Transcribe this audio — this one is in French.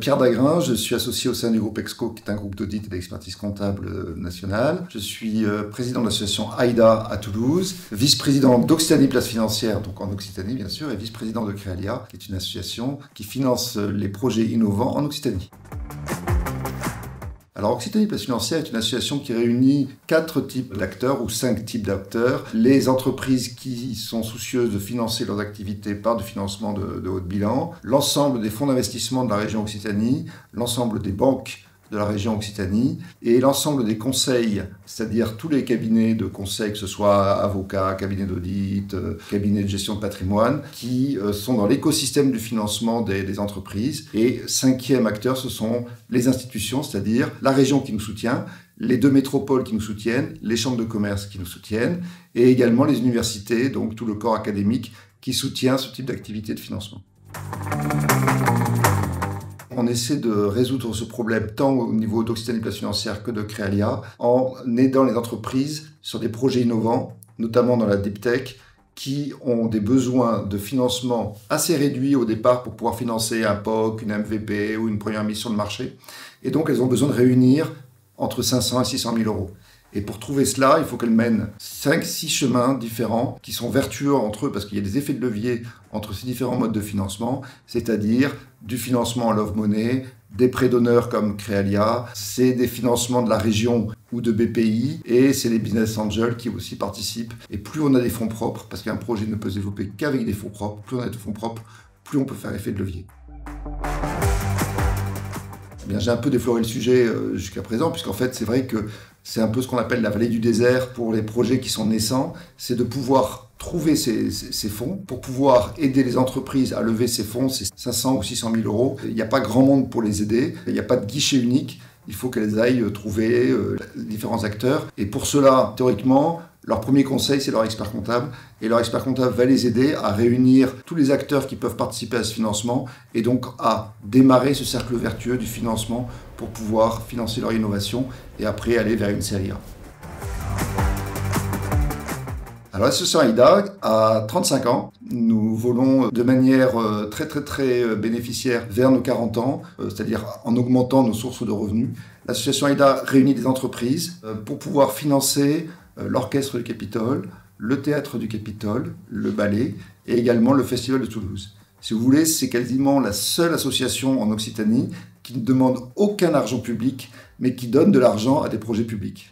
Pierre Dagrin, je suis associé au sein du groupe EXCO, qui est un groupe d'audit et d'expertise comptable national. Je suis président de l'association AIDA à Toulouse, vice-président d'Occitanie Place Financière, donc en Occitanie bien sûr, et vice-président de Créalia, qui est une association qui finance les projets innovants en Occitanie. Alors, Occitanie Place Financière est une association qui réunit 4 types d'acteurs ou 5 types d'acteurs. Les entreprises qui sont soucieuses de financer leurs activités par du financement de haut de bilan, l'ensemble des fonds d'investissement de la région Occitanie, l'ensemble des banques de la région Occitanie et l'ensemble des conseils, c'est-à-dire tous les cabinets de conseil, que ce soit avocats, cabinets d'audit, cabinets de gestion de patrimoine, qui sont dans l'écosystème du financement des entreprises. Et 5e acteur, ce sont les institutions, c'est-à-dire la région qui nous soutient, les 2 métropoles qui nous soutiennent, les chambres de commerce qui nous soutiennent, et également les universités, donc tout le corps académique qui soutient ce type d'activité de financement. On essaie de résoudre ce problème tant au niveau d'Occitanie Place Financière que de Créalia en aidant les entreprises sur des projets innovants, notamment dans la deep tech, qui ont des besoins de financement assez réduits au départ pour pouvoir financer un POC, une MVP ou une première mission de marché. Et donc, elles ont besoin de réunir entre 500 et 600 000 euros. Et pour trouver cela, il faut qu'elles mènent 5-6 chemins différents qui sont vertueux entre eux parce qu'il y a des effets de levier entre ces différents modes de financement, c'est-à-dire du financement en love money, des prêts d'honneur comme Créalia, c'est des financements de la région ou de BPI et c'est les business angels qui aussi participent. Et plus on a des fonds propres, parce qu'un projet ne peut se développer qu'avec des fonds propres, plus on a de fonds propres, plus on peut faire effet de levier. Eh bien, j'ai un peu défloré le sujet jusqu'à présent, puisqu'en fait, c'est vrai que c'est un peu ce qu'on appelle la vallée du désert pour les projets qui sont naissants, c'est de pouvoir trouver ces fonds pour pouvoir aider les entreprises à lever ces fonds, ces 500 ou 600 000 euros. Il n'y a pas grand monde pour les aider, il n'y a pas de guichet unique, il faut qu'elles aillent trouver différents acteurs. Et pour cela, théoriquement, leur premier conseil, c'est leur expert comptable. Et leur expert comptable va les aider à réunir tous les acteurs qui peuvent participer à ce financement et donc à démarrer ce cercle vertueux du financement pour pouvoir financer leur innovation et après aller vers une série A. Alors l'association AIDA a 35 ans. Nous volons de manière très bénéficiaire vers nos 40 ans, c'est-à-dire en augmentant nos sources de revenus. L'association AIDA réunit des entreprises pour pouvoir financer l'orchestre du Capitole, le théâtre du Capitole, le ballet et également le festival de Toulouse. Si vous voulez, c'est quasiment la seule association en Occitanie qui ne demande aucun argent public, mais qui donne de l'argent à des projets publics.